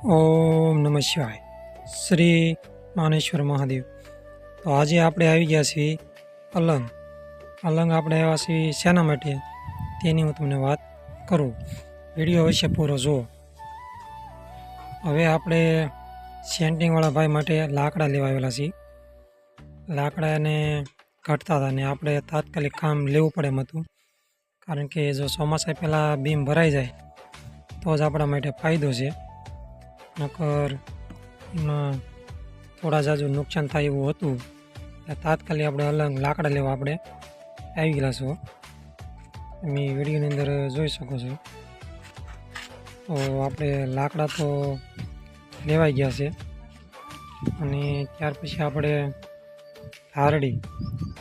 ઓમ નમઃ શિવાય. શ્રી માનેશ્વર મહાદેવ. તો આજે આપણે આવી ગયા છીએ અલંગ. આપણે આવ્યા છીએ શેના માટે તેની હું તમને વાત કરું. વિડીયો અવશ્ય પૂરો જુઓ. હવે આપણે સેન્ટિંગવાળા ભાઈ માટે લાકડા લેવા આવેલા છીએ. લાકડા એને ઘટતા હતા ને આપણે તાત્કાલિક કામ લેવું પડે એમ હતું. કારણ કે જો ચોમાસા પહેલાં બીમ ભરાઈ જાય તો જ આપણા માટે ફાયદો છે. નકર એમાં થોડા જાજુ નુકસાન થાય એવું હતું. એટલે તાત્કાલિક આપણે અલંગ લાકડા લેવા આપણે આવી ગયેલા છો. તમે વિડીયોની અંદર જોઈ શકો છો. તો આપણે લાકડા તો લેવાઈ ગયા છે. અને ત્યાર પછી આપણે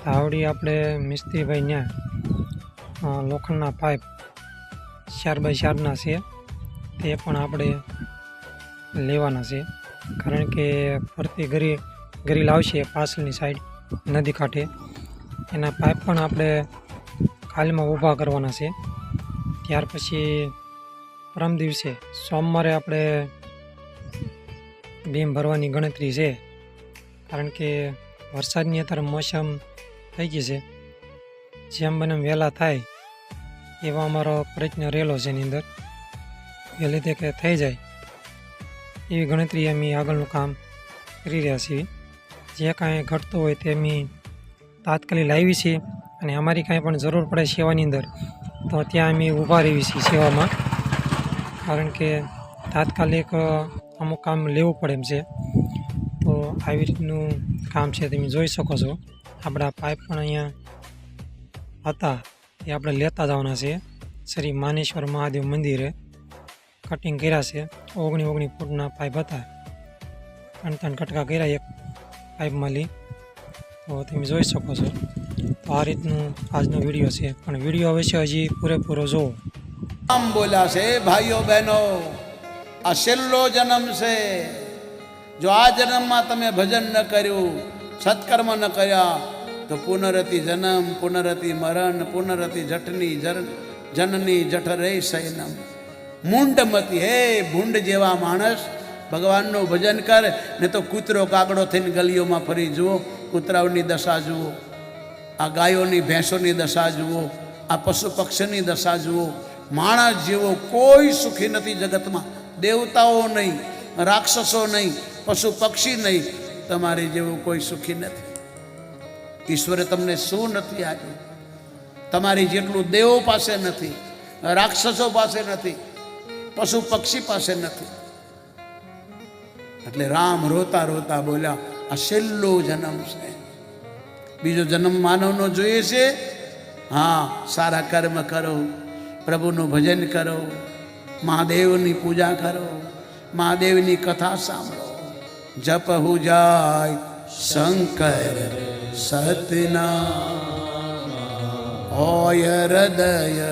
ધાવડી આપણે મિસ્ત્રીભાઈ ત્યાં લોખંડના પાઇપ 4x4ના છે તે પણ આપણે લેવાના છે. કારણ કે ફરતી ગરી લાવશે પાછળની સાઈડ નદી કાંઠે એના પાઇપ પણ આપણે ખાલીમાં ઊભા કરવાના છે. ત્યાર પછી પરમ દિવસે સોમવારે આપણે બીમ ભરવાની ગણતરી છે. કારણ કે વરસાદની અત્યારે મોસમ થઈ ગઈ છે. જેમ બને વહેલા થાય એવા અમારો પ્રયત્ન રહેલો છે. એની અંદર વહેલી તકે થઈ જાય એવી ગણતરી અમે આગળનું કામ કરી રહ્યા છીએ. જે કાંઈ ઘટતું હોય તે અમે તાત્કાલિક લાવી છીએ. અને અમારી કાંઈ પણ જરૂર પડે સેવાની અંદર તો ત્યાં અમે ઊભા રહીએ છીએ સેવામાં. કારણ કે તાત્કાલિક અમુક કામ લેવું પડે એમ છે. તો આવી રીતનું કામ છે. તમે જોઈ શકો છો. આપણા પાઇપ પણ અહીંયા હતા એ આપણે લેતા જવાના છે. શ્રી માનેશ્વર મહાદેવ મંદિરે કટિંગ કર્યા છે. 19 ફૂટના પાઇપ હતા. 3 કટકા કર્યા એક પાઇપમાં લી. તો તમે જોઈ શકો છો. તો આ રીતનું આજનો વિડીયો છે. પણ વિડીયો અવશ્ય હજી પૂરેપૂરો જુઓ. આમ બોલ્યા છે ભાઈઓ બહેનો, આ છેલ્લો જન્મ છે. જો આ જન્મમાં તમે ભજન ન કર્યું, સત્કર્મ ન કર્યા તો પુનરતિ જન્મ, પુનરતિ મરણ, પુનરતિ જઠની જનની જઠરે સૈનમ. મૂંડમતી હે ભૂંડ જેવા માણસ ભગવાનનું ભજન કરે ને તો કૂતરો કાગડો થઈને ગલીઓમાં ફરી જુઓ. કૂતરાઓની દશા જુઓ, આ ગાયોની ભેંસોની દશા જુઓ, આ પશુ પક્ષીની દશા જુઓ. માણસ જેવો કોઈ સુખી નથી જગતમાં. દેવતાઓ નહીં, રાક્ષસો નહીં, પશુ પક્ષી નહીં, તમારી જેવું કોઈ સુખી નથી. ઈશ્વરે તમને શું નથી આપ્યું? તમારી જેટલું દેવો પાસે નથી, રાક્ષસો પાસે નથી, પશુ પક્ષી પાસે નથી. એટલે રામ રોતા રોતા બોલ્યા આ છેલ્લો જન્મ છે. બીજો જન્મ માનવનો જોઈએ છે. હા, સારા કર્મ કરો, પ્રભુનું ભજન કરો, મહાદેવની પૂજા કરો, મહાદેવની કથા સાંભળો. જપ હુ જાય શંકર સતનામ, હોય હૃદય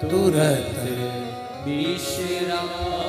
તુરત વિશ્રામ.